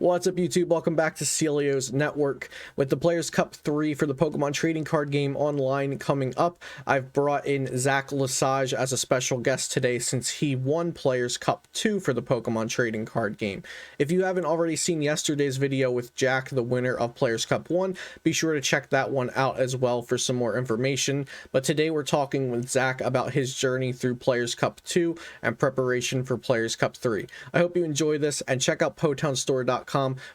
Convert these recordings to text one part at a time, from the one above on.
What's up, YouTube? Welcome back to Celio's Network. With the Players Cup 3 for the Pokemon trading card game online coming up, I've brought in Zach Lesage as a special guest today since he won Players Cup 2 for the Pokemon trading card game. If you haven't already seen yesterday's video with Jack, the winner of Players Cup 1, be sure to check that one out as well for some more information. But today we're talking with Zach about his journey through Players Cup 2 and preparation for Players Cup 3. I hope you enjoy this, and check out PotownStore.com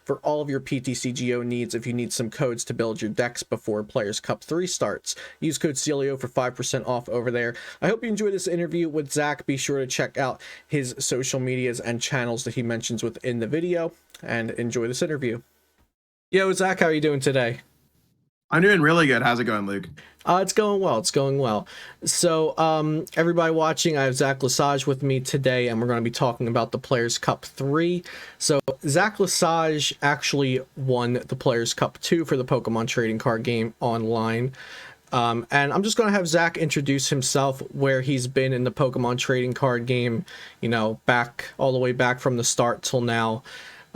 for all of your PTCGO needs if you need some codes to build your decks before Players Cup 3 starts. Use code Celio for 5% off over there. I hope you enjoyed this interview with Zach. Be sure to check out his social medias and channels that he mentions within the video, and enjoy this interview. Yo, Zach, how are you doing today? I'm doing really good. How's it going, Luke? It's going well. It's going well. So, everybody watching, I have Zach Lesage with me today, and we're going to be talking about the Players Cup 3. So, Zach Lesage actually won the Players Cup 2 for the Pokemon trading card game online. And I'm just going to have Zach introduce himself, where he's been in the Pokemon trading card game, you know, all the way back from the start till now.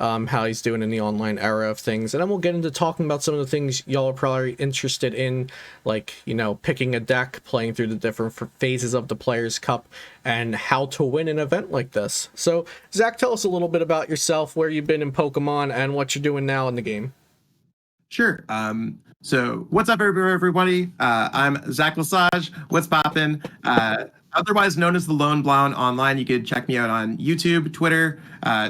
How he's doing in the online era of things, and then we'll get into talking about some of the things y'all are probably interested in, like, you know, picking a deck, playing through the different phases of the Players Cup, and how to win an event like this. So, Zach, tell us a little bit about yourself, where you've been in Pokemon, and what you're doing now in the game. Sure. So what's up, everybody? I'm Zach Lesage. What's poppin'? Otherwise known as the Lone Blown online. You could check me out on YouTube, Twitter,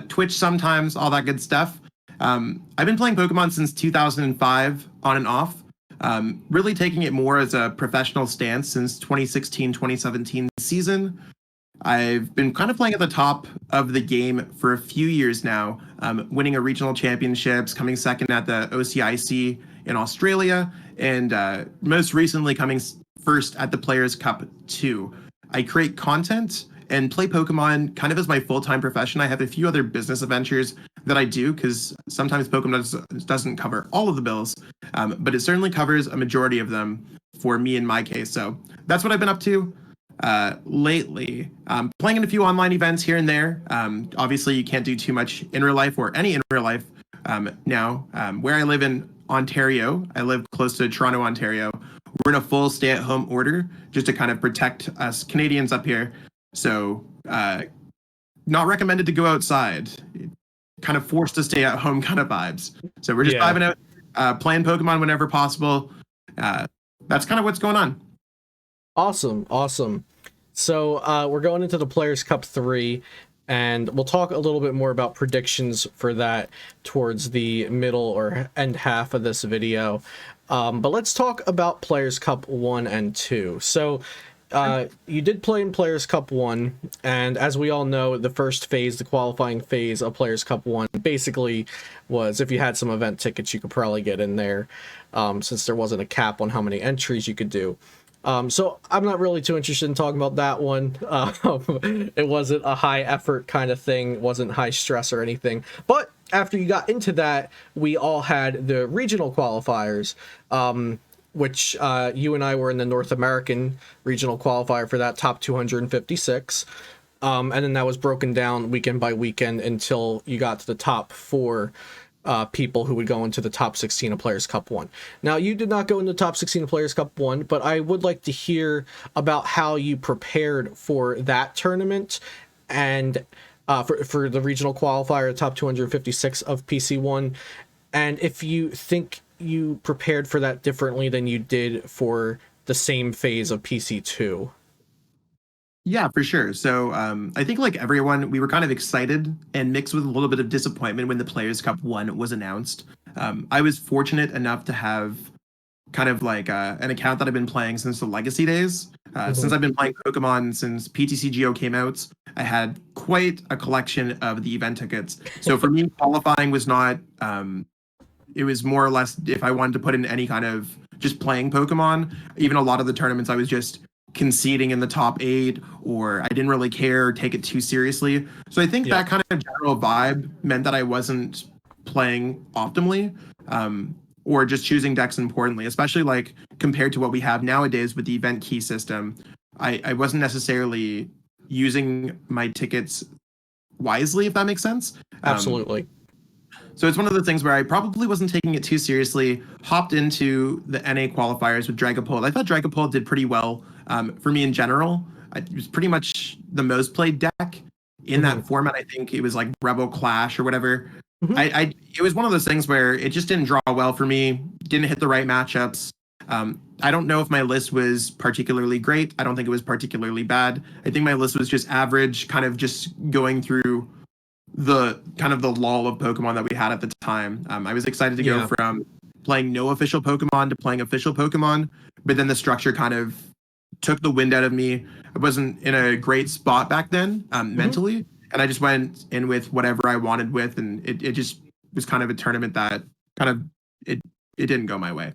Twitch sometimes, all that good stuff. I've been playing Pokemon since 2005, on and off. Really taking it more as a professional stance since 2016-2017 season. I've been kind of playing at the top of the game for a few years now, winning a regional championships, coming second at the OCIC in Australia, and most recently coming first at the Players Cup 2. I create content and play Pokemon kind of as my full-time profession. I have a few other business adventures that I do because sometimes Pokemon doesn't cover all of the bills, but it certainly covers a majority of them for me in my case. So that's what I've been up to lately. Playing in a few online events here and there. Obviously, you can't do too much in real life or any in real life now. Where I live in Ontario, I live close to Toronto, Ontario. We're in a full stay-at-home order just to kind of protect us Canadians up here. So not recommended to go outside. Kind of forced to stay at home kind of vibes. So we're just vibing out, playing Pokemon whenever possible. That's kind of what's going on. Awesome. So we're going into the Players Cup 3, and we'll talk a little bit more about predictions for that towards the middle or end half of this video. But let's talk about Players Cup 1 and 2. So you did play in Players Cup 1, and as we all know, the first phase, the qualifying phase of Players Cup 1, basically was, if you had some event tickets, you could probably get in there, since there wasn't a cap on how many entries you could do. So I'm not really too interested in talking about that one. It wasn't a high effort kind of thing, it wasn't high stress or anything. But after you got into that, we all had the regional qualifiers, which you and I were in the North American regional qualifier for that, top 256. And then that was broken down weekend by weekend until you got to the top 4 people who would go into the top 16 of Players Cup 1. Now, you did not go into the top 16 of Players Cup 1, but I would like to hear about how you prepared for that tournament and for the regional qualifier, top 256 of PC1, and if you think you prepared for that differently than you did for the same phase of PC2. Yeah, for sure. So I think like everyone, we were kind of excited and mixed with a little bit of disappointment when the Players Cup 1 was announced. I was fortunate enough to have kind of like an account that I've been playing since the Legacy days. Since I've been playing Pokemon since PTCGO came out, I had quite a collection of the event tickets. So for me, qualifying was not, it was more or less if I wanted to put in any kind of just playing Pokemon. Even a lot of the tournaments, I was just conceding in the top 8, or I didn't really care or take it too seriously. So I think that kind of general vibe meant that I wasn't playing optimally, or just choosing decks importantly, especially like compared to what we have nowadays with the event key system. I wasn't necessarily using my tickets wisely, if that makes sense. Absolutely. So it's one of the things where I probably wasn't taking it too seriously. Hopped into the NA qualifiers with Dragapult. I thought Dragapult did pretty well for me in general. It was pretty much the most played deck in Hmm. that format. I think it was like Rebel Clash or whatever. Hmm. It was one of those things where it just didn't draw well for me. Didn't hit the right matchups. I don't know if my list was particularly great. I don't think it was particularly bad. I think my list was just average, kind of just going through the kind of the lull of Pokemon that we had at the time. I was excited to go Yeah. from playing no official Pokemon to playing official Pokemon, but then the structure kind of took the wind out of me. I wasn't in a great spot back then Hmm. mentally, and I just went in with whatever I wanted with, and it just was kind of a tournament that kind of it it didn't go my way.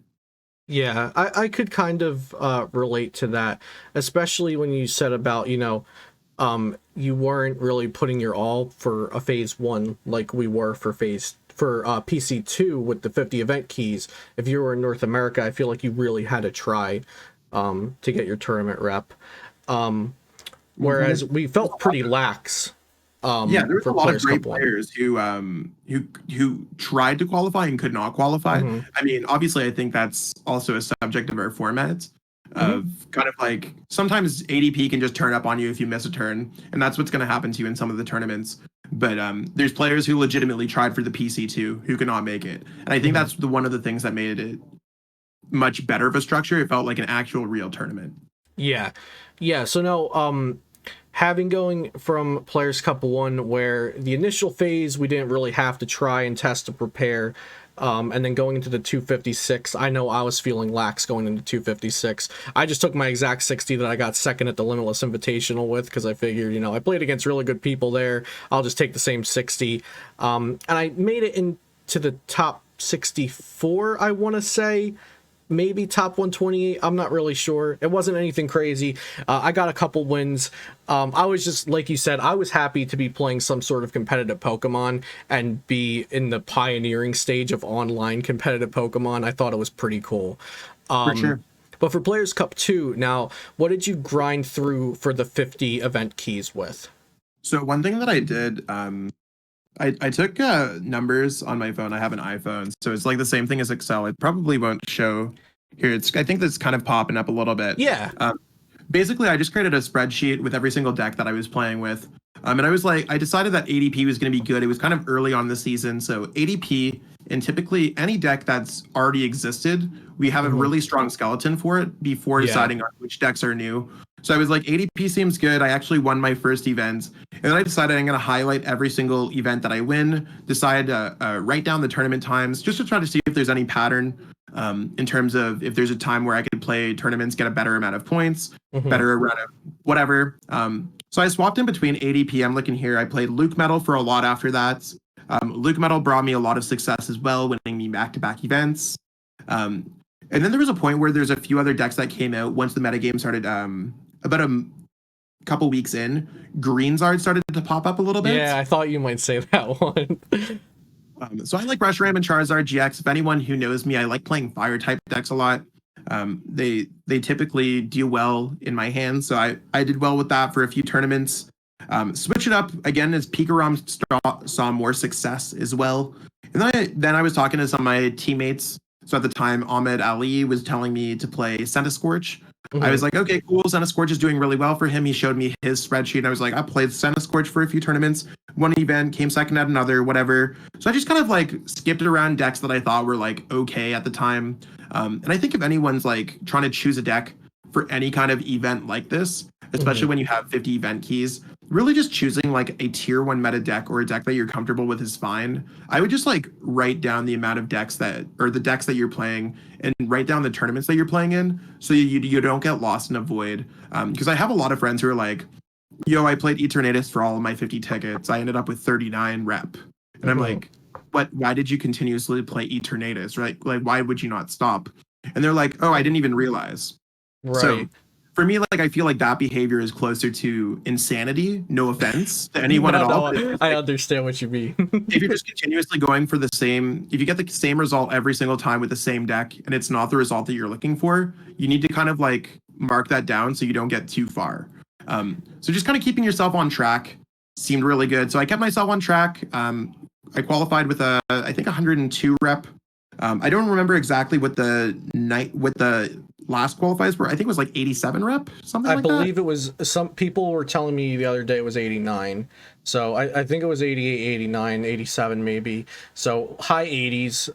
Yeah, I could kind of relate to that, especially when you said about, you weren't really putting your all for a phase one like we were for PC2 with the 50 event keys. If you were in North America, I feel like you really had to try to get your tournament rep. Um, Whereas we felt pretty lax Yeah, there was a for lot of Players great Cup 1. players who tried to qualify and could not qualify. Hmm. I mean, obviously, I think that's also a subject of our format Hmm. of kind of like sometimes ADP can just turn up on you if you miss a turn, and that's what's going to happen to you in some of the tournaments. But there's players who legitimately tried for the PC2 who could not make it, and I think Hmm. that's one of the things that made it much better of a structure. It felt like an actual real tournament. Yeah. Yeah, so no, having going from Players Cup 1 where the initial phase we didn't really have to try and test to prepare, and then going into the 256, I know I was feeling lax going into 256. I just took my exact 60 that I got second at the Limitless Invitational with, because I figured, I played against really good people there. I'll just take the same 60. And I made it into the top 64, I want to say. Maybe top 128. I'm not really sure. It wasn't anything crazy. I got a couple wins. I was just, like you said, I was happy to be playing some sort of competitive Pokemon and be in the pioneering stage of online competitive Pokemon. I thought it was pretty cool. For sure. But for Players Cup 2, now, what did you grind through for the 50 event keys with? So one thing that I did, I took numbers on my phone. I have an iPhone, so it's like the same thing as Excel. It probably won't show here. I think that's kind of popping up a little bit. Yeah. Basically, I just created a spreadsheet with every single deck that I was playing with. And I was like, I decided that ADP was going to be good. It was kind of early on the season. So ADP and typically any deck that's already existed, we have a Hmm. really strong skeleton for it before Yeah. deciding on which decks are new. So I was like, ADP seems good. I actually won my first event. And then I decided I'm going to highlight every single event that I win, decide to write down the tournament times just to try to see if there's any pattern in terms of if there's a time where I could play tournaments, get a better amount of points, Hmm. better amount of whatever. So I swapped in between ADP. I'm looking here. I played Luke Metal for a lot after that. Luke Metal brought me a lot of success as well, winning me back-to-back events. Um, and then there was a point where there's a few other decks that came out once the metagame started. About a couple weeks in, Greenzard started to pop up a little Yeah, bit. I thought you might say that one. So I like Reshiram and Charizard GX. If anyone who knows me, I like playing fire type decks a lot. They typically do well in my hands, so I did well with that for a few tournaments. Switch it up again as Pika saw more success as well. And then I was talking to some of my teammates. So at the time, Ahmed Ali was telling me to play Centiskorch. I Hmm. was like, okay, cool. Centiskorch is doing really well for him. He showed me his spreadsheet. And I was like, I played Centiskorch for a few tournaments, one event, came second at another, whatever. So I just kind of like skipped around decks that I thought were like okay at the time. And I think if anyone's like trying to choose a deck for any kind of event like this, Hmm. especially when you have 50 event keys, really just choosing like a tier one meta deck or a deck that you're comfortable with is fine. I would just like write down the amount of decks that or the decks that you're playing and write down the tournaments that you're playing in so you don't get lost in a void. Because I have a lot of friends who are like, yo, I played Eternatus for all of my 50 tickets. I ended up with 39 rep. And I'm Hmm. like, what? Why did you continuously play Eternatus? Right? Like, why would you not stop? And they're like, oh, I didn't even realize. So Right. for me, like I feel like that behavior is closer to insanity. No offense to anyone at No, all, but it's no, just I like understand what you mean. if you're just continuously going for the same, if you get the same result every single time with the same deck, and it's not the result that you're looking for, you need to kind of like mark that down so you don't get too far. So just kind of keeping yourself on track seemed really good. So I kept myself on track. I qualified with I think 102 rep. I don't remember exactly what the last qualifiers were. I think it was like 87 rep, something I like that. believe it was, some people were telling me the other day it was 89. So I think it was 88, 89, 87 maybe. So high 80s.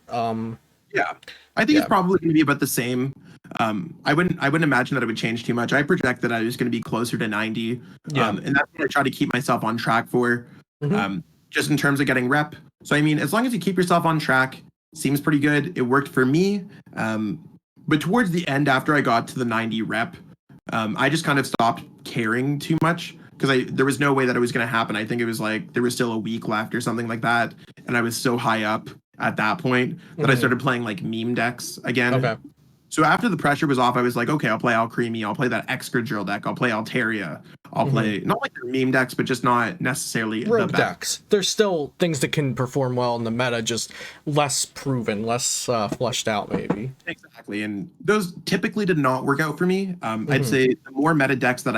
Yeah, I think Yeah. it's probably going to be about the same. I wouldn't imagine that it would change too much. I project that I was going to be closer to 90, Yeah. and that's what I try to keep myself on track for, Hmm. just in terms of getting rep. So I mean, as long as you keep yourself on track, seems pretty good. It worked for me, but towards the end, after I got to the 90 rep, I just kind of stopped caring too much because I there was no way that it was going to happen. I think it was like there was still a week left or something like that, and I was so high up at that point that I Hmm. started playing like meme decks again. Okay. So after the pressure was off, I was like, okay, I'll play Alcremie, I'll play that extra drill deck, I'll play Altaria, I'll Hmm. play not like the meme decks, but just not necessarily the Rogue best. decks. There's still things that can perform well in the meta, just less proven, less fleshed out, maybe. Exactly, and those typically did not work out for me. I'd Hmm. say the more meta decks that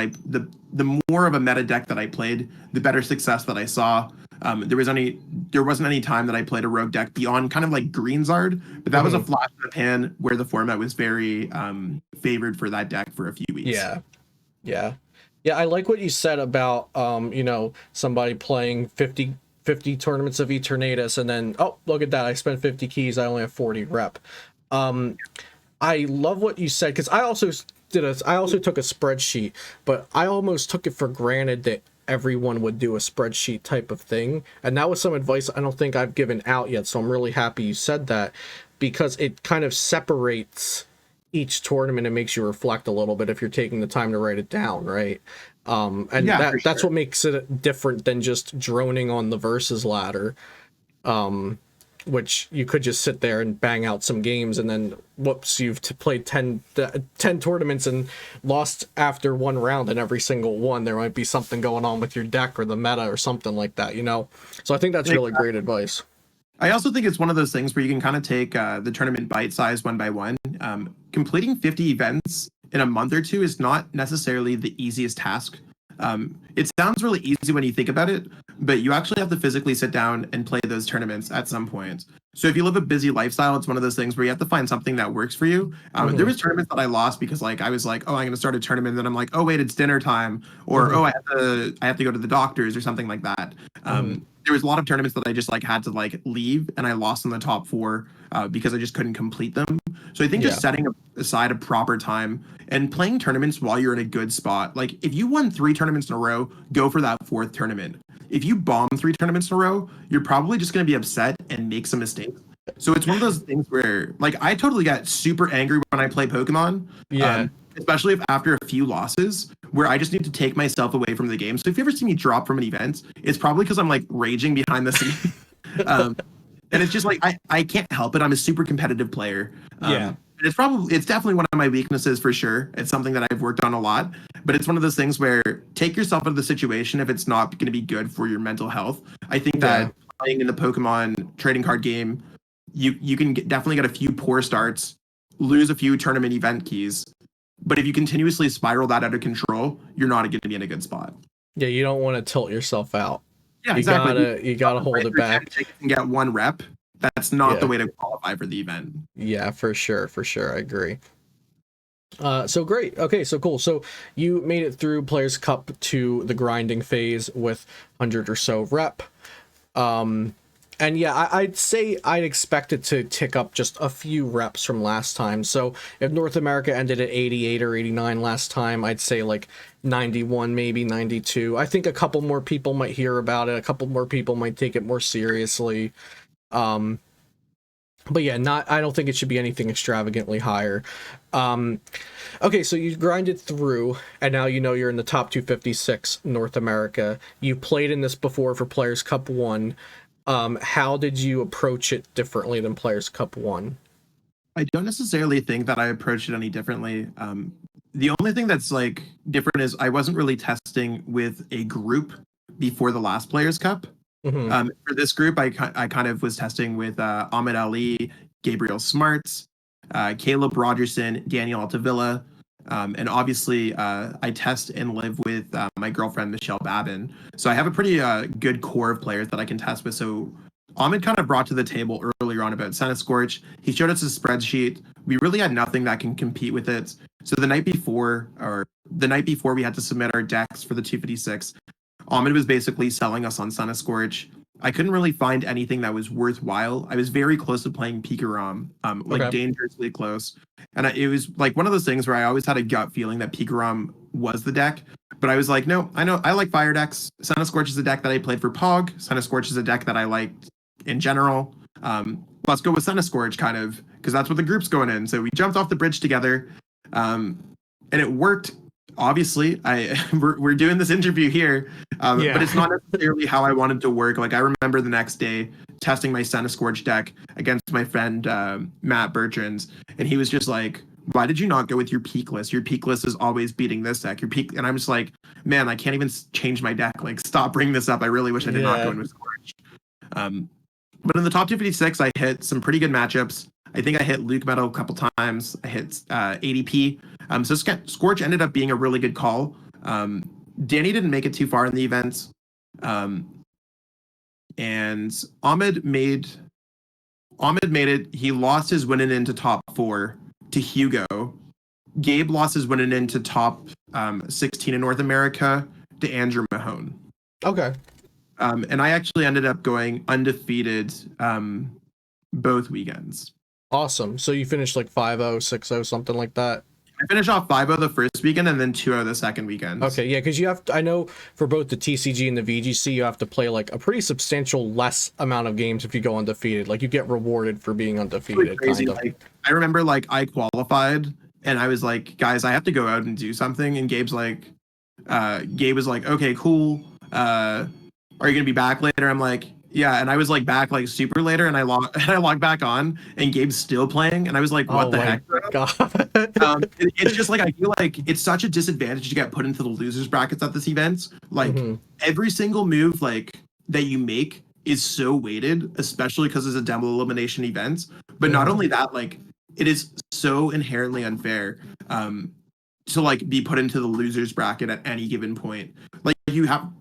the more of a meta deck that I played, the better success that I saw. There wasn't any time that I played a rogue deck beyond kind of like Greenzard, but that was a Hmm. flash in the pan where the format was very favored for that deck for a few weeks. Yeah. Yeah. Yeah, I like what you said about somebody playing 50 tournaments of Eternatus and then, oh, look at that, I spent 50 keys, I only have 40 rep. Um I love what you said, because I also took a spreadsheet, but I almost took it for granted that everyone would do a spreadsheet type of thing. And that was some advice I don't think I've given out yet, so I'm really happy you said that, because it kind of separates each tournament and makes you reflect a little bit if you're taking the time to write it down, right? And Yeah, for that's sure. what makes it different than just droning on the versus ladder, which you could just sit there and bang out some games and then whoops, you've played 10 tournaments and lost after one round in every single one. There might be something going on with your deck or the meta or something like that. So I think that's really great advice. I also think it's one of those things where you can kind of take the tournament bite size one by one. Completing 50 events in a month or two is not necessarily the easiest task. It sounds really easy when you think about it, but you actually have to physically sit down and play those tournaments at some point. So if you live a busy lifestyle, it's one of those things where you have to find something that works for you. There Hmm. was tournaments that I lost because like I was like, oh, I'm going to start a tournament, and then I'm like, oh wait, it's dinner time, or Hmm. oh, I have to go to the doctors or something like that. Hmm. There was a lot of tournaments that I just like had to like leave, and I lost in the top four because I just couldn't complete them. So I think just Yeah. setting aside a proper time and playing tournaments while you're in a good spot. Like if you won three tournaments in a row, go for that fourth tournament. If you bomb three tournaments in a row, you're probably just going to be upset and make some mistakes. So it's one of those things where, like, I totally get super angry when I play Pokemon, Yeah. especially if after a few losses, where I just need to take myself away from the game. So if you ever see me drop from an event, it's probably because I'm like raging behind the scenes. um, and it's just like I can't help it. I'm a super competitive player. Yeah. And it's definitely one of my weaknesses for sure. It's something that I've worked on a lot, but it's one of those things where take yourself out of the situation if it's not going to be good for your mental health. I think Yeah. that playing in the Pokemon trading card game, you can definitely get a few poor starts, lose a few tournament event keys, but if you continuously spiral that out of control, you're not going to be in a good spot. Yeah, you don't want to tilt yourself out. Yeah, You exactly. gotta hold it For 10 back. tickets and get one rep. That's not the Yeah. way to qualify for the event. Yeah, for sure, for sure. I agree. So great. Okay, so cool. So you made it through Players Cup to the grinding phase with 100 or so rep. And yeah, I'd say I'd expect it to tick up just a few reps from last time. So if North America ended at 88 or 89 last time, I'd say like 91, maybe 92. I think a couple more people might hear about it. A couple more people might take it more seriously. But yeah, I don't think it should be anything extravagantly higher. Okay, so you grinded through, and now you know you're in the top 256 North America. You played in this before for Players Cup 1. How did you approach it differently than Players Cup 1? I don't necessarily think that I approached it any differently. The only thing that's like different is I wasn't really testing with a group before the last Players Cup. Hmm. For this group, I kind of was testing with Ahmed Ali, Gabriel Smarts, Caleb Rogerson, Daniel Altavilla, and obviously I test and live with my girlfriend Michelle Babin. So I have a pretty good core of players that I can test with. So Ahmed kind of brought to the table earlier on about Senna Scorch. He showed us a spreadsheet. We really had nothing that can compete with it. So the night before we had to submit our decks for the 256, Ahmed was basically selling us on Senna Scorch. I couldn't really find anything that was worthwhile. I was very close to playing Pika Rom, like Okay. dangerously close. And it was like one of those things where I always had a gut feeling that Pika Rom was the deck. But I was like, no, I know I like fire decks. Senna Scorch is a deck that I played for Pog. Senna Scorch is a deck that I liked in general. Let's go with Senna Scorch kind of, because that's what the group's going in. So we jumped off the bridge together. And it worked. Obviously, we're doing this interview here, but it's not necessarily how I wanted to work. Like I remember the next day testing my Senna Scorch deck against my friend Matt Bertrand, and he was just like, "Why did you not go with your peak list? Your peak list is always beating this deck. Your peak," and I'm just like, "Man, I can't even change my deck. Like, stop bringing this up. I really wish I did not go in with Scorch." But in the top 256, I hit some pretty good matchups. I think I hit Luke Meadow a couple times. I hit ADP. So Scorch ended up being a really good call. Danny didn't make it too far in the event. And Ahmed made it. He lost his winning into top 4 to Hugo. Gabe lost his winning into top 16 in North America to Andrew Mahone. Okay. And I actually ended up going undefeated both weekends. Awesome. So you finished like 5-0, 6-0, something like that? I finished off 5-0 the first weekend and then 2-0 the second weekend. Okay, yeah, because you have to, I know for both the TCG and the VGC, you have to play like a pretty substantial less amount of games if you go undefeated. Like you get rewarded for being undefeated. Really crazy. Kind of. Like, I remember like I qualified and I was like, guys, I have to go out and do something. And Gabe was like, okay, cool. Are you gonna be back later? I'm like, yeah, and I was like back like super later, and I logged back on, and Gabe's still playing, and I was like, what the heck? God. It's just like I feel like it's such a disadvantage to get put into the losers brackets at this event. Like every single move like that you make is so weighted, especially because it's a demo elimination event. But not only that, like it is so inherently unfair. To like be put into the losers bracket at any given point. Like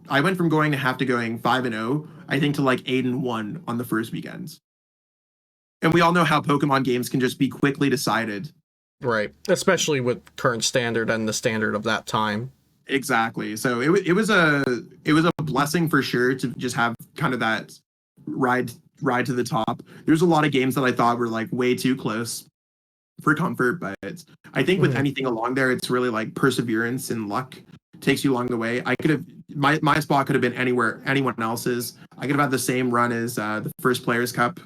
I went from going 5-0, I think, to like 8-1 on the first weekends. And we all know how Pokemon games can just be quickly decided. Right. Especially with current standard and the standard of that time. Exactly. So it was a blessing for sure to just have kind of that ride to the top. There's a lot of games that I thought were like way too close for comfort, but I think with anything along there, it's really like perseverance and luck takes you along the way. I could have my spot could have been anyone else's. I could have had the same run as the first Players Cup.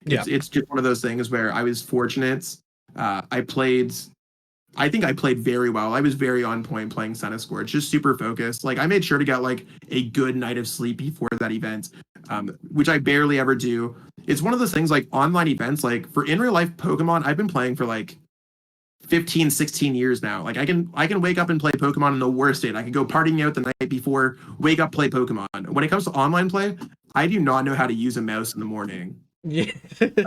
It's just one of those things where I was fortunate. I think I played very well. I was very on point playing Senna Scorch, just super focused. Like I made sure to get like a good night of sleep before that event, which I barely ever do. It's one of those things like online events, like for in real life Pokemon, I've been playing for like 15, 16 years now. Like I can wake up and play Pokemon in the worst state. I can go partying out the night before, wake up, play Pokemon. When it comes to online play, I do not know how to use a mouse in the morning. Yeah. So it's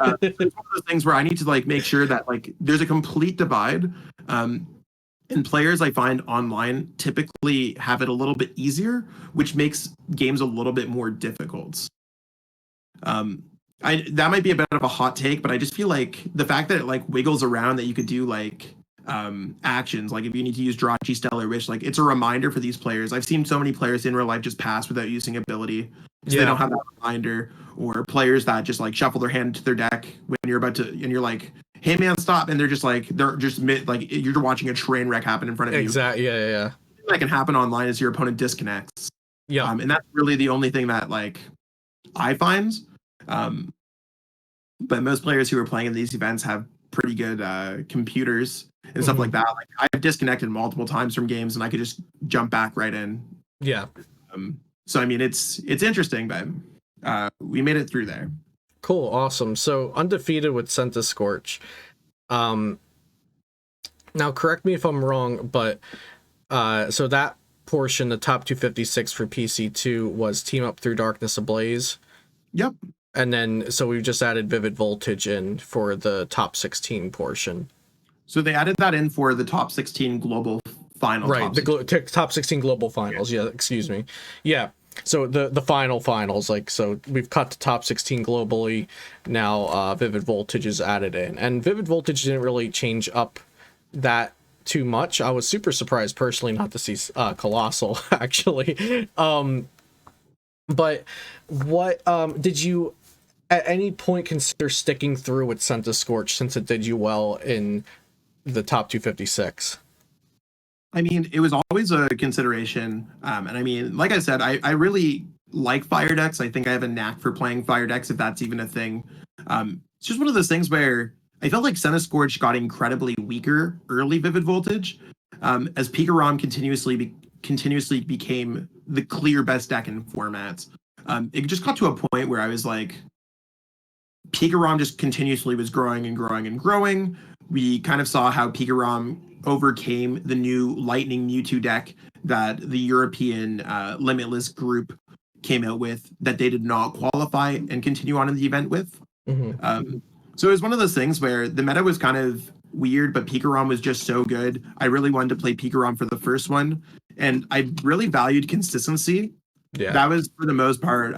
one of those things where I need to like make sure that like there's a complete divide. And players I find online typically have it a little bit easier, which makes games a little bit more difficult. That might be a bit of a hot take, but I just feel like the fact that it like wiggles around that you could do like actions, like if you need to use Jirachi, Stellar Wish, like it's a reminder for these players. I've seen so many players in real life just pass without using ability because they don't have that reminder, or players that just like shuffle their hand to their deck when you're about to, and you're like, hey man, stop, and they're just like like you're watching a train wreck happen in front of you. Exactly. Yeah. That can happen online is your opponent disconnects. Yeah. And that's really the only thing that like I find. But most players who are playing in these events have pretty good computers and stuff like that. Like I've disconnected multiple times from games and I could just jump back right in. Yeah. So I mean, it's interesting, but we made it through there. Cool, awesome. So undefeated with Senna Scorch. Now correct me if I'm wrong, but so that portion, the top 256 for PC2 was Team Up Through Darkness Ablaze. Yep. And then, so we've just added Vivid Voltage in for the top 16 portion. So they added that in for the top 16 global final. Right, top 16 global finals. Yeah, excuse me. Yeah. So the finals, like, so we've cut the top 16 globally. Now Vivid Voltage is added in, and Vivid Voltage didn't really change up that too much. I was super surprised personally not to see Colossal actually. But what did you at any point consider sticking through with Senta Scorch since it did you well in the top 256? I mean, it was always a consideration. And I mean, like I said, I really like fire decks. I think I have a knack for playing fire decks, if that's even a thing. It's just one of those things where I felt like Senna Scorch got incredibly weaker early Vivid Voltage, as Pika Rom continuously became the clear best deck in formats. It just got to a point where I was like, Pika Rom just continuously was growing and growing and growing. We kind of saw how Pika Rom overcame the new Lightning Mewtwo deck that the European Limitless group came out with that they did not qualify and continue on in the event with. So it was one of those things where the meta was kind of weird, but Pika Rom was just so good. I really wanted to play Pika Rom for the first one, and I really valued consistency. Yeah. That was for the most part.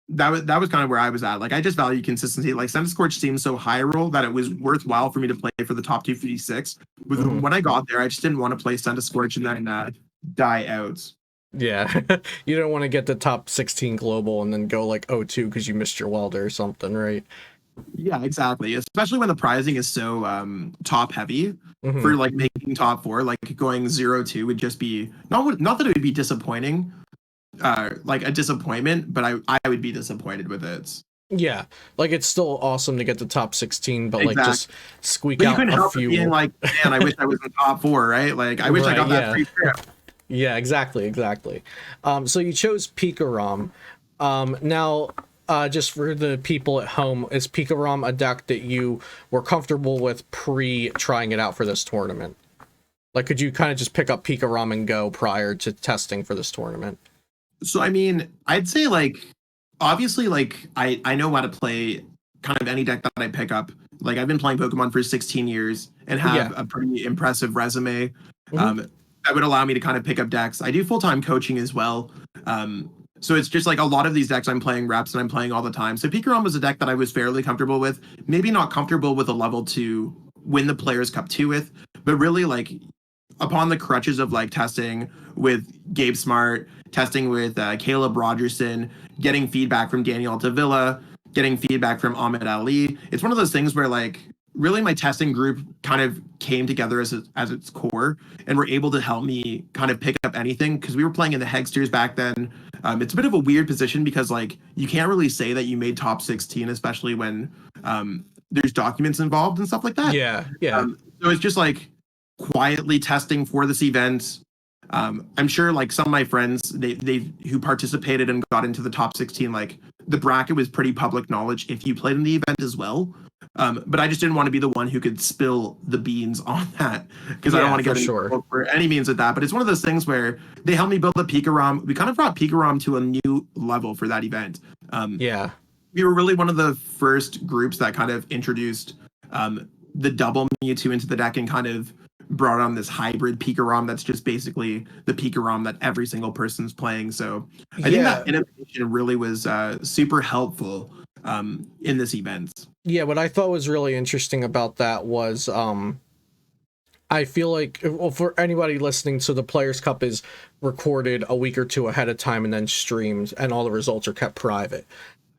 That was kind of where I was at. Like I just value consistency. Like Senna Scorch seemed so high roll that it was worthwhile for me to play for the top 256. When I got there, I just didn't want to play Senna Scorch and then die out. Yeah. You don't want to get the top 16 global and then go like 0-2 because you missed your welder or something, right? Yeah, exactly. Especially when the prizing is so top heavy for like making top four, like going 0-2 would just be not that it would be disappointing, like a disappointment, but I would be disappointed with it. Yeah, like it's still awesome to get the top 16, but like just squeak but out you couldn't a help few. Being like, man, I wish I was in top four, right? Like I wish I got that free trip. Yeah, exactly. So you chose Pika Rom. Now, just for the people at home, is Pika Rom a deck that you were comfortable with trying it out for this tournament? Like, could you kind of just pick up Pika Rom and go prior to testing for this tournament? So I mean, I'd say like obviously like I know how to play kind of any deck that I pick up. Like I've been playing Pokemon for 16 years and have a pretty impressive resume. That would allow me to kind of pick up decks. I do full-time coaching as well. So it's just like a lot of these decks I'm playing reps and I'm playing all the time. So Pikarom was a deck that I was fairly comfortable with. Maybe not comfortable with a level to win the Players Cup 2 with, but really like upon the crutches of like testing with Gabe Smart, testing with Caleb Rogerson, getting feedback from Daniel Tavilla, getting feedback from Ahmed Ali. It's one of those things where like really my testing group kind of came together as its core and were able to help me kind of pick up anything because we were playing in the Hegsters back then. It's a bit of a weird position because like you can't really say that you made top 16, especially when there's documents involved and stuff like that. Yeah. So it's just like quietly testing for this event. I'm sure like some of my friends they who participated and got into the top 16, like the bracket was pretty public knowledge if you played in the event as well. But I just didn't want to be the one who could spill the beans on that because I don't want to get for any means with that. But it's one of those things where they helped me build the Pika Rom. We kind of brought Pika Rom to a new level for that event. We were really one of the first groups that kind of introduced the double Mewtwo into the deck and kind of brought on this hybrid Pika Rom that's just basically the Pika Rom that every single person's playing. So I think that innovation really was super helpful in this event. Yeah, what I thought was really interesting about that was I feel like, well, for anybody listening, so the Players Cup is recorded a week or two ahead of time and then streamed, and all the results are kept private.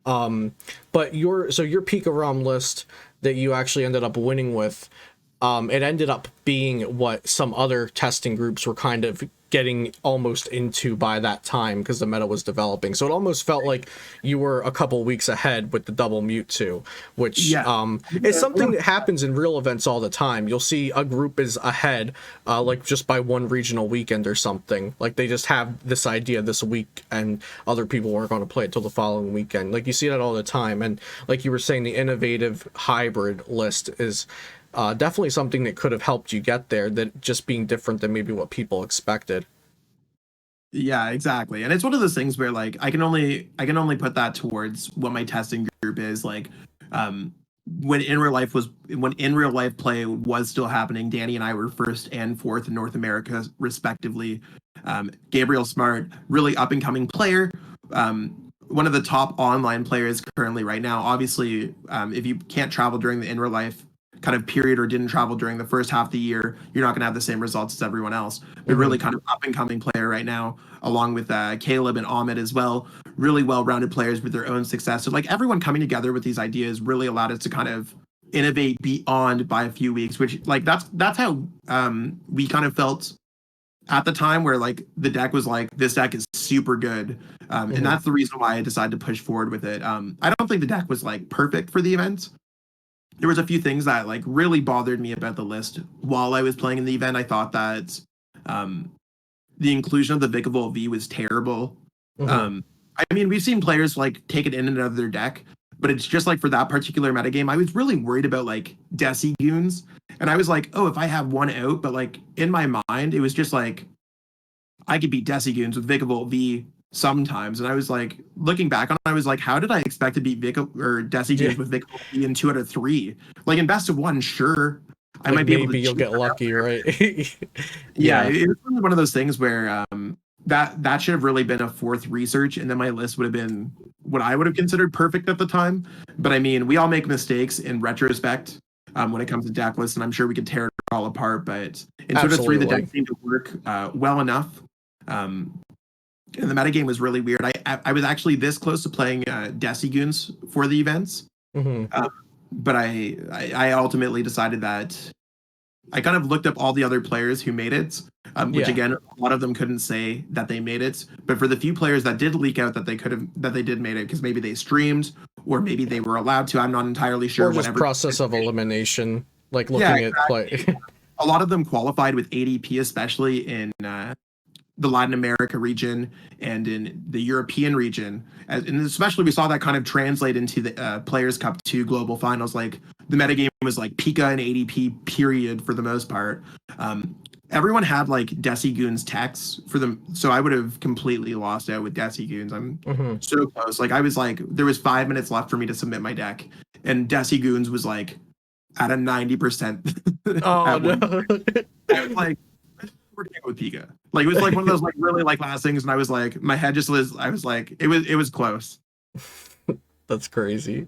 But your Pika Rom list that you actually ended up winning with, it ended up being what some other testing groups were kind of getting almost into by that time because the meta was developing. So it almost felt like you were a couple weeks ahead with the double Mewtwo, which is something that happens in real events all the time. You'll see a group is ahead, like just by one regional weekend or something. Like they just have this idea this week and other people weren't going to play it till the following weekend. Like you see that all the time. And like you were saying, the innovative hybrid list is definitely something that could have helped you get there, that just being different than maybe what people expected. Yeah, exactly. And it's one of those things where like I can only put that towards what my testing group is like. when in real life play was still happening, Danny and I were first and fourth in North America, respectively. Gabriel Smart, really up and coming player. One of the top online players currently right now. Obviously, if you can't travel during the in real life kind of period or didn't travel during the first half of the year, you're not going to have the same results as everyone else. But really kind of up and coming player right now, along with Caleb and Ahmed as well. Really well rounded players with their own success. So like everyone coming together with these ideas really allowed us to kind of innovate beyond by a few weeks, which like that's how we kind of felt at the time, where like the deck was like, this deck is super good. And that's the reason why I decided to push forward with it. I don't think the deck was like perfect for the event. There was a few things that like really bothered me about the list while I was playing in the event. I thought that the inclusion of the Vikavolt V was terrible. I mean, we've seen players like take it in and out of their deck, but it's just like for that particular metagame, I was really worried about like Desi Goons. And I was like, oh, if I have one out, but like in my mind, it was just like I could beat Desi Goons with Vikavolt V sometimes. And I was like, looking back on it, I was like, how did I expect to beat Desi Goons with Vikavolt V in 2 out of 3? Like in best of 1, sure. I like might be able to. Maybe you'll get lucky, right? Yeah, it was really one of those things where that should have really been a fourth research, and then my list would have been what I would have considered perfect at the time. But I mean, we all make mistakes in retrospect when it comes to deck lists, and I'm sure we could tear it all apart. But in sort of 3, the deck seemed to work well enough. And the metagame was really weird. I was actually this close to playing Desi Goons for the events, but I ultimately decided that I kind of looked up all the other players who made it, which again, a lot of them couldn't say that they made it. But for the few players that did leak out that they did made it, because maybe they streamed or maybe they were allowed to, I'm not entirely sure. Or just process of elimination, like looking at play. A lot of them qualified with ADP, especially in the Latin America region and in the European region. And especially we saw that kind of translate into the Players Cup 2 Global Finals. Like the metagame was like Pika and ADP period for the most part. Everyone had like Desi Goons techs for them. So I would have completely lost out with Desi Goons. I'm so close. Like I was like, there was 5 minutes left for me to submit my deck. And Desi Goons was like at a 90%. Oh, no. I was like, we're gonna go with Pika. Like it was like one of those like really like last things, and I was like, my head just was. I was like, it was close. That's crazy.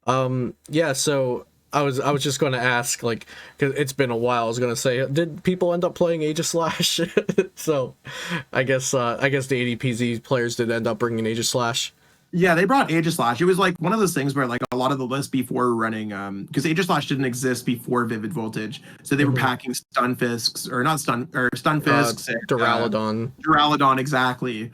Yeah. So I was just going to ask, like, because it's been a while. I was going to say, did people end up playing Aegislash? So I guess the ADPZ players did end up bringing Aegislash. Yeah, they brought Aegislash. It was like one of those things where like a lot of the lists before were running, because Aegislash didn't exist before Vivid Voltage, so they were packing Stunfisks or not Stunfisks, Duraludon exactly,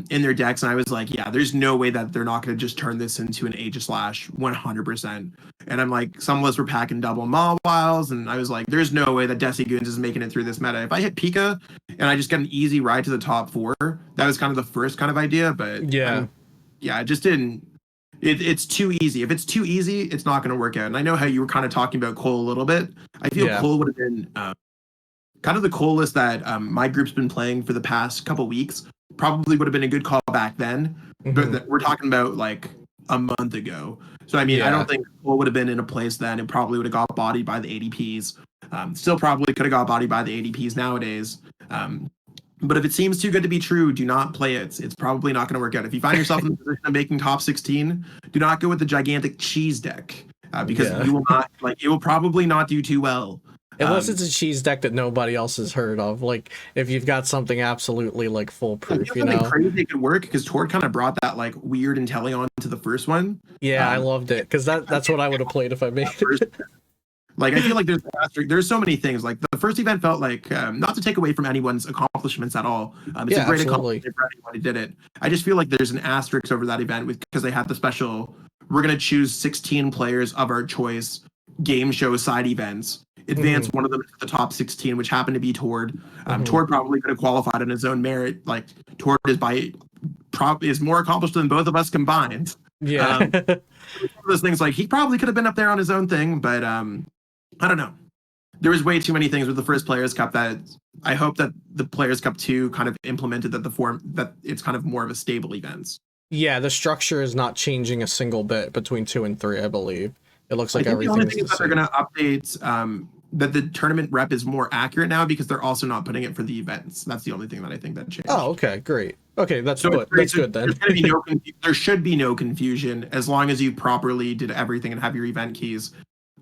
in their decks, and I was like, yeah, there's no way that they're not going to just turn this into an Aegislash 100%. And I'm like, some lists were packing double Mawiles, and I was like, there's no way that Desi Goons is making it through this meta. If I hit Pika and I just get an easy ride to the top 4, that was kind of the first kind of idea, but yeah, it just didn't. It's too easy. If it's too easy, it's not going to work out. And I know how you were kind of talking about Cole a little bit. I feel Cole would have been kind of the Cole list that my group's been playing for the past couple weeks. Probably would have been a good call back then. But we're talking about like a month ago. So I mean, I don't think Cole would have been in a place then. It probably would have got bodied by the ADPs. Still probably could have got bodied by the ADPs nowadays. But if it seems too good to be true, do not play it. It's probably not going to work out. If you find yourself in the position of making top 16, do not go with the gigantic cheese deck because you will not like. It will probably not do too well. Unless it's a cheese deck that nobody else has heard of. Like if you've got something absolutely like foolproof, you know. Crazy it could work because Tord kind of brought that like weird Inteleon to the first one. Yeah, I loved it because that's what I would have played if I made it. Like, I feel like there's so many things. Like, the first event felt like, not to take away from anyone's accomplishments at all. It's a great accomplishment for anyone who did it. I just feel like there's an asterisk over that event because they had the special, we're going to choose 16 players of our choice game show side events. Advance one of them to the top 16, which happened to be Tord. Tord probably could have qualified on his own merit. Like, Tord is more accomplished than both of us combined. Yeah. One of those things, like, he probably could have been up there on his own thing, but I don't know. There was way too many things with the first Players Cup that I hope that the Players Cup 2 kind of implemented that it's kind of more of a stable event. Yeah, the structure is not changing a single bit between 2 and 3, I believe. It looks I like think the only everything's thing the is that they're same. going to update that the tournament rep is more accurate now because they're also not putting it for the events. That's the only thing that I think that Oh, changed. okay, great. Okay, that's So it's good. great. That's So good then. there's going to be there should be no confusion as long as you properly did everything and have your event keys.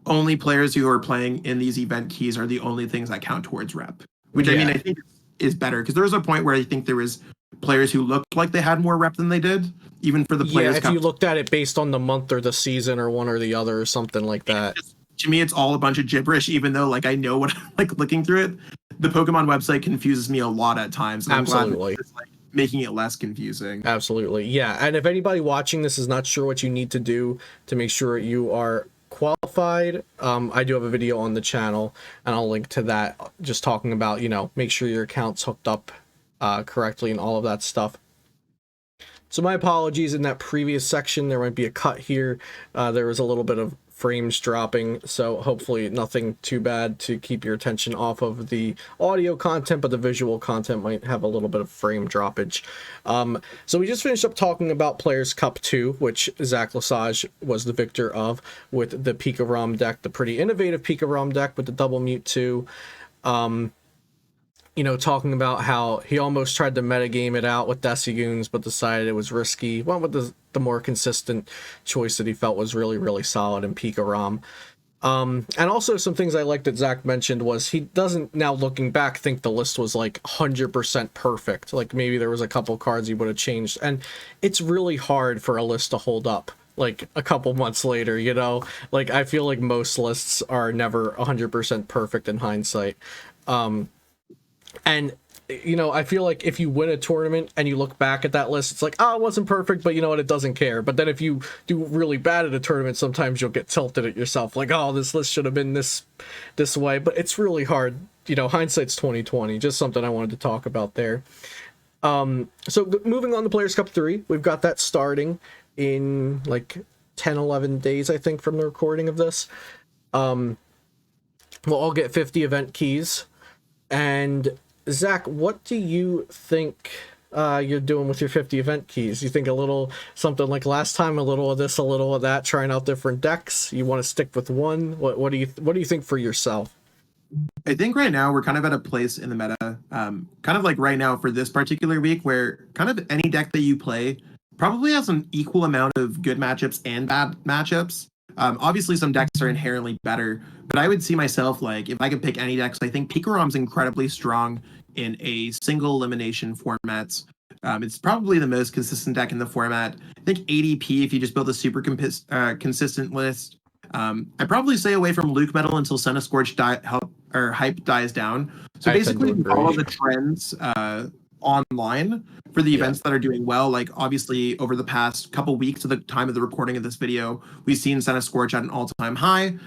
Only players who are playing in these event keys are the only things that count towards rep, which I mean, I Yeah. think is better because there was a point where I think there was players who looked like they had more rep than they did, even for the Yeah, Players if you Cup. looked at it based on the month or the season or one or the other or something like that. To me, it's all a bunch of gibberish, even though like I know what I'm like looking through it. The Pokemon website confuses me a lot at times, and I'm glad that Absolutely. it's like making it less confusing. Absolutely. Yeah. And if anybody watching this is not sure what you need to do to make sure you are qualified, I do have a video on the channel and I'll link to that just talking about, make sure your account's hooked up correctly and all of that stuff. So my apologies in that previous section. There might be a cut here. There was a little bit of frames dropping, so hopefully nothing too bad to keep your attention off of the audio content, but the visual content might have a little bit of frame droppage. So we just finished up talking about Players Cup 2, which Zach Lesage was the victor of with the Pika ROM deck, the pretty innovative Pika ROM deck with the double Mewtwo. Talking about how he almost tried to metagame it out with Decigoons, but decided it was risky. Went with the more consistent choice that he felt was really, really solid in Pika Rom. And also some things I liked that Zach mentioned was he doesn't, now looking back, think the list was like 100% perfect. Like maybe there was a couple cards he would have changed. And it's really hard for a list to hold up like a couple months later, Like I feel like most lists are never 100% perfect in hindsight. And I feel like if you win a tournament and you look back at that list, it's like, oh, it wasn't perfect, but you know what, it doesn't care. But then if you do really bad at a tournament, sometimes you'll get tilted at yourself, like, oh, this list should have been this way. But it's really hard. Hindsight's 2020. Just something I wanted to talk about there. So moving on to Players Cup 3, we've got that starting in like 10, 11 days, I think, from the recording of this. We'll all get 50 event keys. And Zach, what do you think you're doing with your 50 event keys? You think a little something like last time, a little of this, a little of that, trying out different decks? You want to stick with one? What do you think for yourself? I think right now we're kind of at a place in the meta, kind of like right now for this particular week, where kind of any deck that you play probably has an equal amount of good matchups and bad matchups. Obviously, some decks are inherently better, but I would see myself like if I could pick any decks, I think Picarom's incredibly strong in a single elimination format. It's probably the most consistent deck in the format. I think ADP, if you just build a super consistent list, I'd probably stay away from Luke Metal until Senna Scorch hype dies down. So I tend to basically, agree. follow the trends online for the Yeah. events that are doing well. Like obviously, over the past couple weeks to the time of the recording of this video, we've seen Senna Scorch at an all-time high.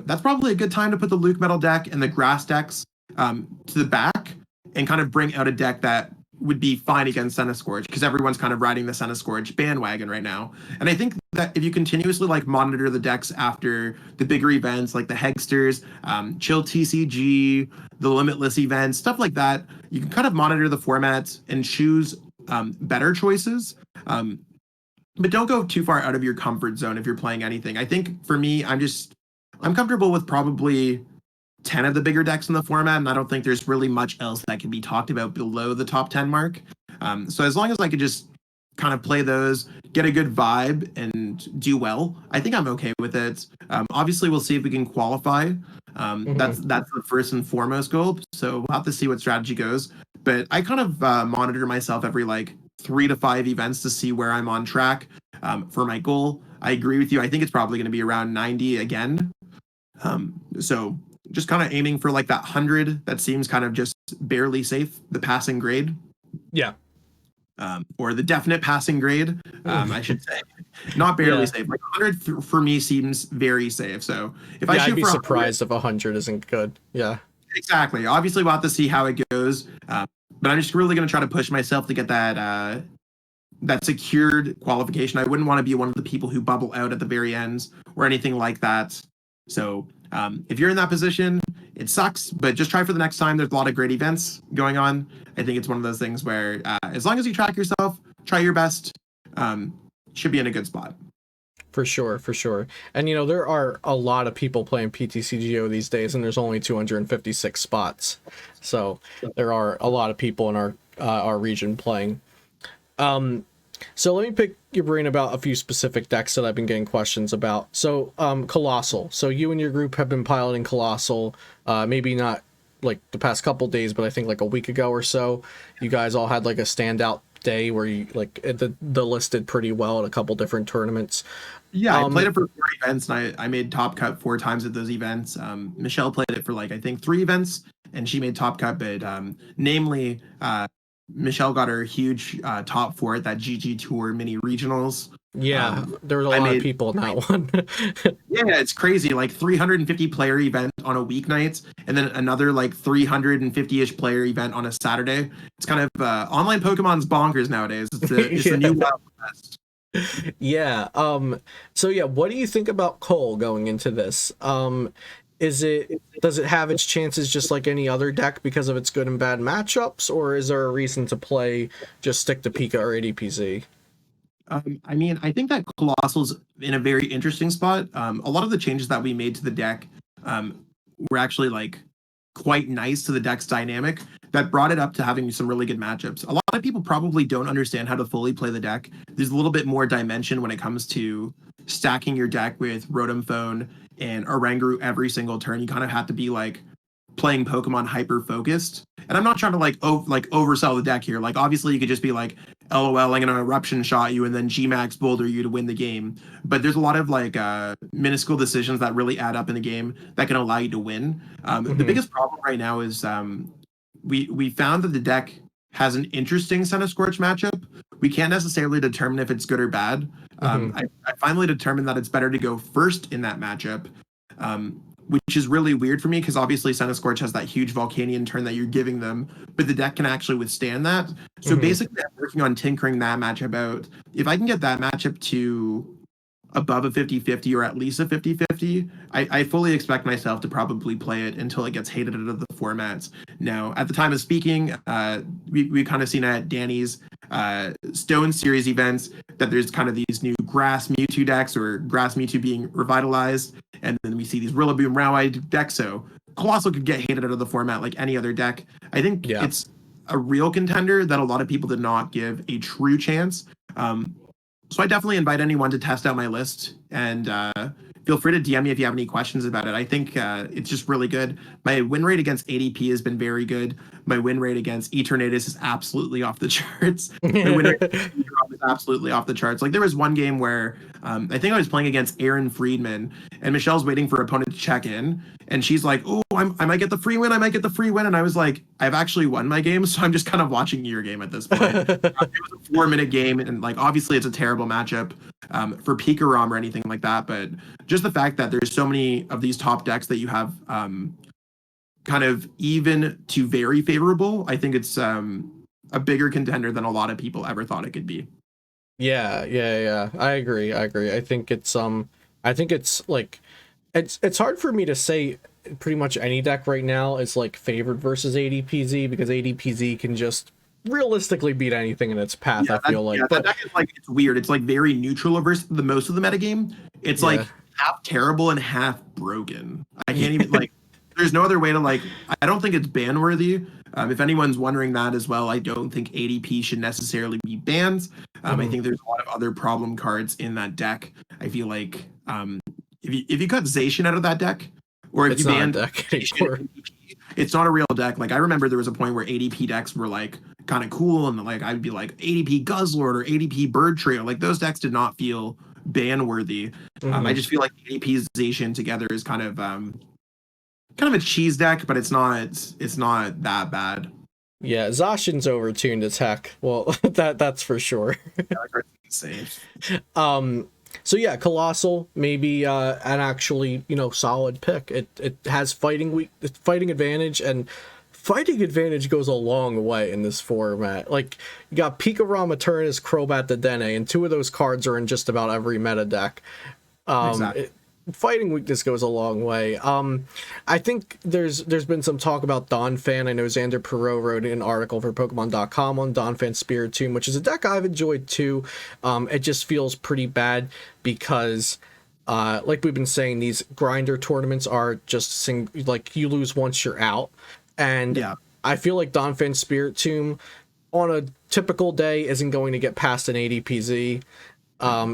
That's probably a good time to put the Luke Metal deck and the grass decks to the back and kind of bring out a deck that would be fine against Senna Scorch because everyone's kind of riding the Senna Scorch bandwagon right now. And I think that if you continuously like monitor the decks after the bigger events like the Hegsters, Chill TCG, the Limitless events, stuff like that, you can kind of monitor the formats and choose better choices. But don't go too far out of your comfort zone if you're playing anything. I think for me, I'm comfortable with probably 10 of the bigger decks in the format, and I don't think there's really much else that can be talked about below the top 10 mark. So as long as I could just kind of play those, get a good vibe, and do well, I think I'm okay with it. Obviously, we'll see if we can qualify. That's the first and foremost goal. So we'll have to see what strategy goes. But I kind of monitor myself every like 3 to 5 events to see where I'm on track for my goal. I agree with you. I think it's probably going to be around 90 again. So just kind of aiming for like that 100 that seems kind of just barely safe, the passing grade. Yeah. Or the definite passing grade, I should say. Not barely safe. Like 100 for me seems very safe. So if I shoot I'd be for surprised if 100 isn't good. Yeah. Exactly. Obviously, we'll have to see how it goes. But I'm just really going to try to push myself to get that secured qualification. I wouldn't want to be one of the people who bubble out at the very ends or anything like that. So if you're in that position, it sucks, but just try for the next time. There's a lot of great events going on. I think it's one of those things where as long as you track yourself, try your best. should be in a good spot. For sure, for sure. And you know, there are a lot of people playing PTCGO these days, and there's only 256 spots. So there are a lot of people in our region playing. So let me pick your brain about a few specific decks that I've been getting questions about. So Colossal. So you and your group have been piloting Colossal, maybe not like the past couple days, but I think like a week ago or so. You guys all had like a standout day where you like the list did pretty well at a couple different tournaments. Yeah, I played it for 4 events, and I made top cut 4 times at those events. Michelle played it for like I think 3 events, and she made top cut. But namely, Michelle got her huge top 4 at that GG Tour mini regionals. Yeah, there was a lot of people in that one. Yeah, it's crazy. Like 350 player event on a weeknight, and then another like 350-ish player event on a Saturday. It's kind of online Pokemon's bonkers nowadays. It's the new Wild West. Yeah. So yeah, what do you think about Cole going into this? Does it have its chances just like any other deck because of its good and bad matchups, or is there a reason to play just stick to Pika or ADPZ? I mean, I think that Colossal's in a very interesting spot. A lot of the changes that we made to the deck were actually like quite nice to the deck's dynamic that brought it up to having some really good matchups. A lot of people probably don't understand how to fully play the deck. There's a little bit more dimension when it comes to stacking your deck with Rotom Phone and Oranguru every single turn. You kind of have to be like playing Pokemon hyper focused. And I'm not trying to like oversell the deck here. Like obviously you could just be like LOL, I'm gonna eruption shot you and then Gmax boulder you to win the game. But there's a lot of like minuscule decisions that really add up in the game that can allow you to win. The biggest problem right now is we found that the deck has an interesting Sun Scorch matchup. We can't necessarily determine if it's good or bad. I finally determined that it's better to go first in that matchup. Which is really weird for me because obviously Sun Scorch has that huge Volcanion turn that you're giving them, but the deck can actually withstand that. So basically, I'm working on tinkering that matchup out. If I can get that matchup to above a 50-50 or at least a 50-50, I fully expect myself to probably play it until it gets hated out of the formats. Now, at the time of speaking, we kind of seen at Danny's Stone Series events that there's kind of these new Grass Mewtwo decks or Grass Mewtwo being revitalized, and then we see these Rillaboom Roweye decks. So Colossal could get hated out of the format like any other deck. I think it's a real contender that a lot of people did not give a true chance. So I definitely invite anyone to test out my list, and feel free to DM me if you have any questions about it. I think it's just really good. My win rate against ADP has been very good. My win rate against Eternatus is absolutely off the charts. My win rate against is absolutely off the charts. Like there was one game where I think I was playing against Aaron Friedman, and Michelle's waiting for her opponent to check in, and she's like, "Oh, I might get the free win. I might get the free win." And I was like, "I've actually won my game, so I'm just kind of watching your game at this point." It was a 4-minute game, and like obviously it's a terrible matchup for Pika ROM or anything like that, but just the fact that there's so many of these top decks that you have kind of even to very favorable, I think it's a bigger contender than a lot of people ever thought it could be. Yeah. I agree. I think it's like it's hard for me to say pretty much any deck right now is like favored versus ADPZ because ADPZ can just realistically beat anything in its path. I feel like, but that deck is like it's weird. It's like very neutral versus the most of the metagame. It's like half terrible and half broken. I can't even like. There's no other way to like. I don't think it's ban worthy. If anyone's wondering that as well, I don't think ADP should necessarily be banned. I think there's a lot of other problem cards in that deck. I feel like if you cut Zacian out of that deck, or if you banned Zacian, it's not a real deck. Like I remember there was a point where ADP decks were like kind of cool, and like I'd be like ADP Guzzlord or ADP Bird Trio. Like those decks did not feel ban worthy. I just feel like ADP Zacian together is kind of a cheese deck, but it's not that bad. Yeah, Zacian's overtuned as heck. Well, that's for sure. Insane. So yeah, Colossal maybe an actually solid pick. It has fighting advantage, and fighting advantage goes a long way in this format. Like you got Pika Ramaturnus, Crobat Dedenne, and 2 of those cards are in just about every meta deck. Exactly. fighting weakness goes a long way. I think there's been some talk about Donphan. I know Xander Perot wrote an article for Pokemon.com on Donphan Spiritomb, which is a deck I've enjoyed too. It just feels pretty bad because, like we've been saying, these grinder tournaments are just like you lose once you're out, and Yeah. I feel like Donphan Spiritomb on a typical day isn't going to get past an ADPZ.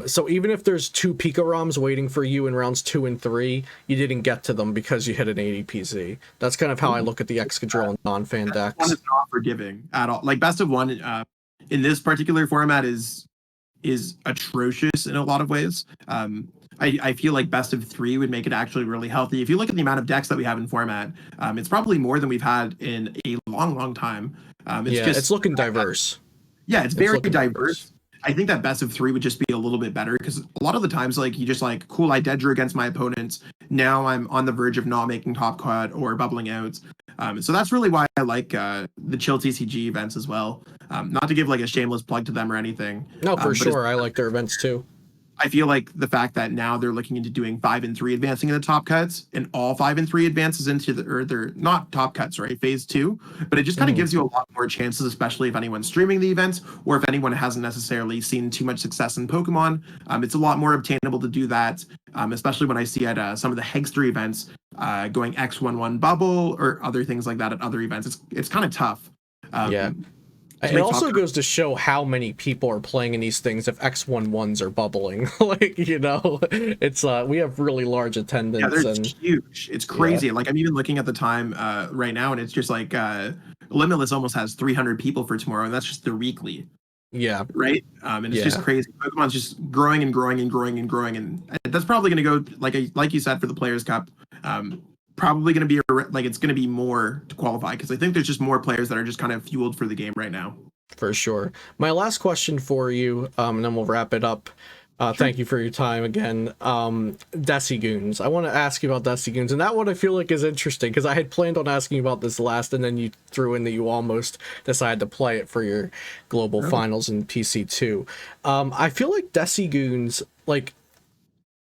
So even if there's two Pika ROMs waiting for you in rounds 2 and 3, you didn't get to them because you hit an ADPZ. That's kind of how I look at the Excadrill and non-fan decks. One is not forgiving at all. Like best of one in this particular format is atrocious in a lot of ways. I feel like best of 3 would make it actually really healthy. If you look at the amount of decks that we have in format, it's probably more than we've had in a long time. It's looking diverse. Yeah, it's very diverse. I think that best of 3 would just be a little bit better because a lot of the times, like, you just like, cool, I dead drew against my opponents. Now I'm on the verge of not making top cut or bubbling out. So that's really why I like the Chill TCG events as well. Not to give like a shameless plug to them or anything. No, for sure. I like their events too. I feel like the fact that now they're looking into doing 5 and 3 advancing in the top cuts and all 5 and 3 advances into or they're not top cuts, right? Phase 2, but it just kind of gives you a lot more chances, especially if anyone's streaming the events or if anyone hasn't necessarily seen too much success in Pokemon. It's a lot more obtainable to do that, especially when I see at some of the Hex 3 events going X11 bubble or other things like that at other events. It's kind of tough. Yeah. It also goes to show how many people are playing in these things if X11s are bubbling. Like, it's we have really large attendance. Yeah, they're huge. It's crazy. Yeah. Like I'm even looking at the time right now, and it's just like Limitless almost has 300 people for tomorrow, and that's just the weekly. Yeah. Right. And it's just crazy. Pokemon's just growing and growing and growing and growing, and that's probably going to go like you said for the Players Cup. Probably going to be it's going to be more to qualify because I think there's just more players that are just kind of fueled for the game right now. For sure. My last question for you, and then we'll wrap it up. Sure. Thank you for your time again. Decigoons. I want to ask you about Decigoons, and that one I feel like is interesting because I had planned on asking you about this last, and then you threw in that you almost decided to play it for your global finals in PC2. I feel like Decigoons, like,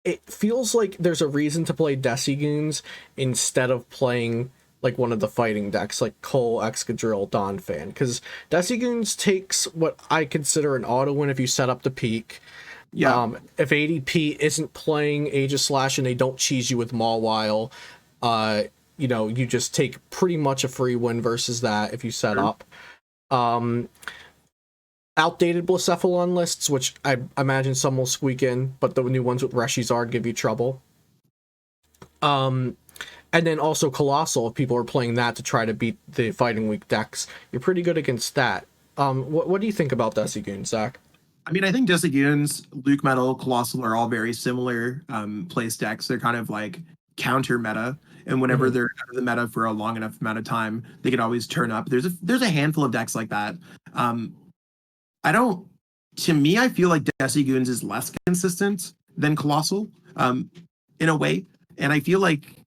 it feels like there's a reason to play Decigoons instead of playing like one of the fighting decks like Cole, Excadrill, Donphan, because Decigoons takes what I consider an auto win if you set up the peak. Yeah. If ADP isn't playing Aegislash and they don't cheese you with Mawile, you just take pretty much a free win versus that if you set up. Outdated Blacephalon lists, which I imagine some will squeak in, but the new ones with Reshizard give you trouble. And then also Colossal, if people are playing that to try to beat the Fighting Weak decks, you're pretty good against that. What do you think about Decigoons, Zach? I mean, I think Decigoons, Luke Metal, Colossal are all very similar place decks. They're kind of like counter meta, and whenever they're out of the meta for a long enough amount of time, they can always turn up. There's a handful of decks like that. To me, I feel like Decigoons is less consistent than Colossal in a way. And I feel like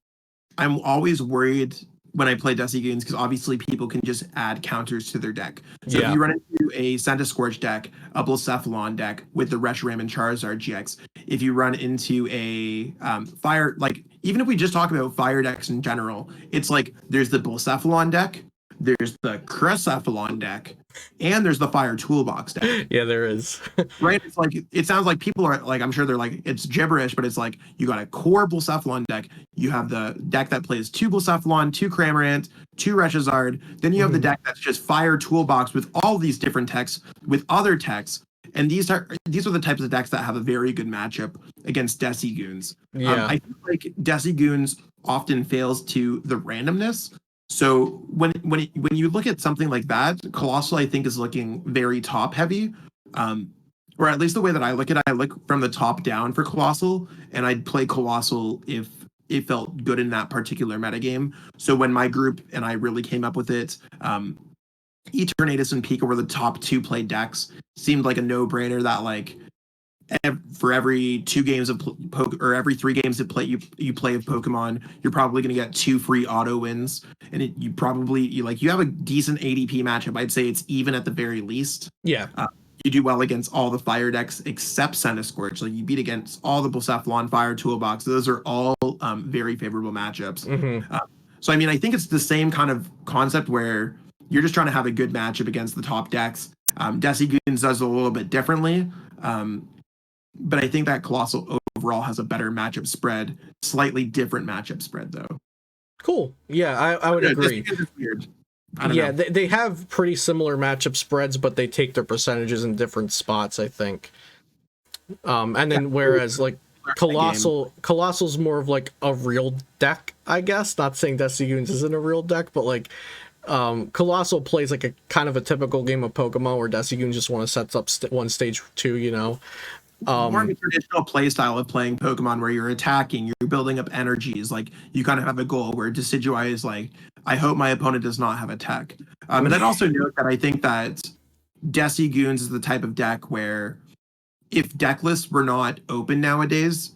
I'm always worried when I play Decigoons because obviously people can just add counters to their deck. So if you run into a Centiskorch deck, a Blacephalon deck with the Reshiram and Charizard GX, if you run into a fire, like even if we just talk about fire decks in general, it's like there's the Blacephalon deck, there's the Crescephalon deck, and there's the Fire Toolbox deck. Yeah, there is. Right? It's like, it sounds like people are like, I'm sure they're like, it's gibberish, but it's like, you got a core Blacephalon deck, you have the deck that plays 2 Blacephalon, 2 Cramorant, 2 Reshizard, then you have the deck that's just Fire Toolbox with all these different techs, with other techs, and these are the types of decks that have a very good matchup against Decigoons. I feel like Decigoons often fails to the randomness. So when you look at something like that, Colossal I think is looking very top heavy, or at least the way that I look at it, I look from the top down for Colossal, and I'd play Colossal if it felt good in that particular metagame. So when my group and I really came up with it, Eternatus and Pika were the top 2 played decks. Seemed like a no-brainer that like for every 2 games of or every 3 games that you play of Pokemon, you're probably going to get 2 free auto wins, and you have a decent ADP matchup. I'd say it's even at the very least. Yeah. you do well against all the fire decks except Centiskorch. Like you beat against all the Blacephalon Fire Toolbox. Those are all very favorable matchups. So I mean, I think it's the same kind of concept where you're just trying to have a good matchup against the top decks. Decigoons does it a little bit differently, but I think that Colossal overall has a better matchup spread. Slightly different matchup spread though. Cool. Yeah, I would agree. Decigoons is weird. I don't Yeah, know. they have pretty similar matchup spreads, but they take their percentages in different spots, I think. And then whereas like Colossal's more of like a real deck, I guess. Not saying Decigoons isn't a real deck, but like Colossal plays like a kind of a typical game of Pokemon where Decigoons just want to set up one stage 2, you know. More of a traditional play style of playing Pokemon where you're attacking, you're building up energies, like you kind of have a goal where Decidueye is like, I hope my opponent does not have a tech. And I'd also note that I think that Decigoons is the type of deck where if deck lists were not open nowadays,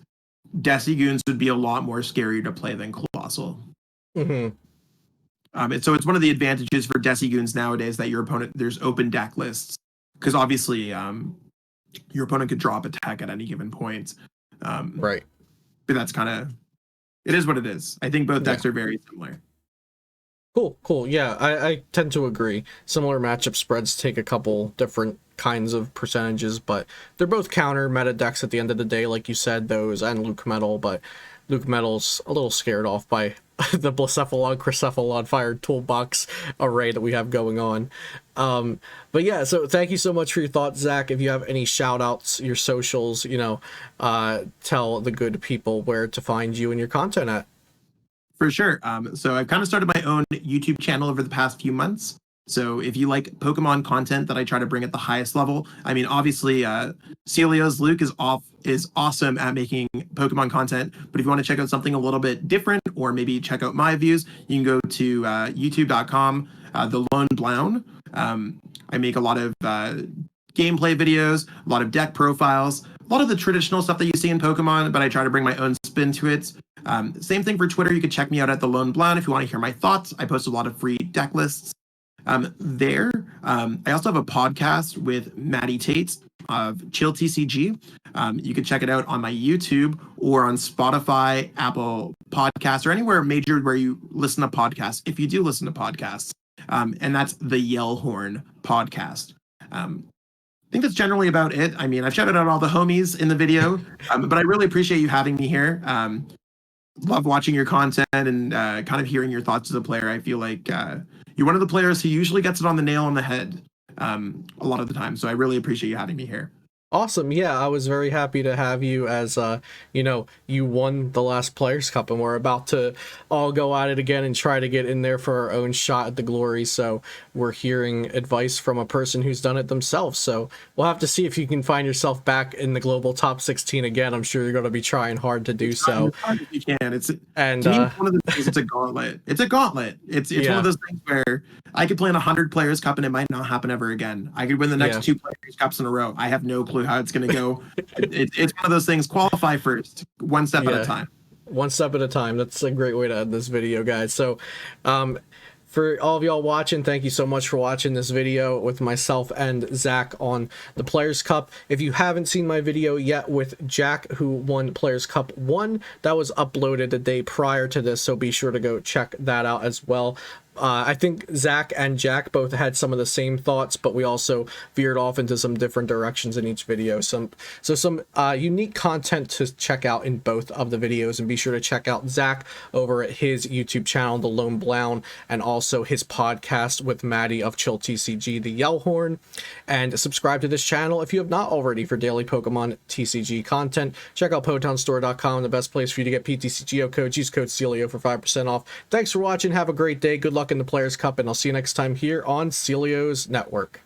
Decigoons would be a lot more scary to play than Colossal. So it's one of the advantages for Decigoons nowadays that your opponent, there's open deck lists. Because obviously, your opponent could drop a tech at any given point. Right. But that's kind of, it is what it is. I think both decks are very similar. Cool. Yeah, I tend to agree. Similar matchup spreads take a couple different kinds of percentages, but they're both counter meta decks at the end of the day, like you said, those and Luke Metal, but Luke Metal's a little scared off by the Blacephalon, Crycephalon Fire Toolbox array that we have going on. But yeah, so thank you so much for your thoughts, Zach. If you have any shout outs, your socials, you know, tell the good people where to find you and your content at. For sure. So I've kind of started my own YouTube channel over the past few months. So if you like Pokemon content that I try to bring at the highest level, I mean, obviously, Celio's Luke is awesome at making Pokemon content. But if you want to check out something a little bit different, or maybe check out my views, you can go to youtube.com, The Lone Blown. I make a lot of gameplay videos, a lot of deck profiles, a lot of the traditional stuff that you see in Pokemon, but I try to bring my own spin to it. Same thing for Twitter. You can check me out at The Lone Blown if you want to hear my thoughts. I post a lot of free deck lists there. I also have a podcast with Maddie Tate of Chill TCG. You can check it out on my YouTube or on Spotify, Apple Podcasts, or anywhere major where you listen to podcasts, if you do listen to podcasts. And that's the Yell Horn podcast. I think that's generally about it. I mean, I've shouted out all the homies in the video, but I really appreciate you having me here. Love watching your content and kind of hearing your thoughts as a player. I feel like you're one of the players who usually gets it on the nail on the head a lot of the time. So I really appreciate you having me here. Awesome. Yeah, I was very happy to have you as, you know, you won the last Players' Cup and we're about to all go at it again and try to get in there for our own shot at the glory. So we're hearing advice from a person who's done it themselves. So we'll have to see if you can find yourself back in the global top 16 again. I'm sure you're going to be trying hard to do so. As hard as you can. It's and to me, one of the things. It's a gauntlet. It's a gauntlet. It's one of those things where I could play in 100 Players' Cup and it might not happen ever again. I could win the next 2 Players' Cups in a row. I have no clue how it's going to go. It's one of those things. Qualify first, one step at a time. One step at a time. That's a great way to end this video, guys. So for all of y'all watching, thank you so much for watching this video with myself and Zach on the Players' Cup. If you haven't seen my video yet with Jack, who won Players' Cup 1, that was uploaded the day prior to this, so be sure to go check that out as well. I think Zach and Jack both had some of the same thoughts, but we also veered off into some different directions in each video. So some unique content to check out in both of the videos, and be sure to check out Zach over at his YouTube channel, The Lone Blown, and also his podcast with Maddie of Chill TCG, The Yell Horn, and subscribe to this channel if you have not already for daily Pokemon TCG content. Check out PotownStore.com, the best place for you to get PTCGO codes. Use code Celio for 5% off. Thanks for watching. Have a great day. Good luck in the Players' Cup, and I'll see you next time here on Celio's Network.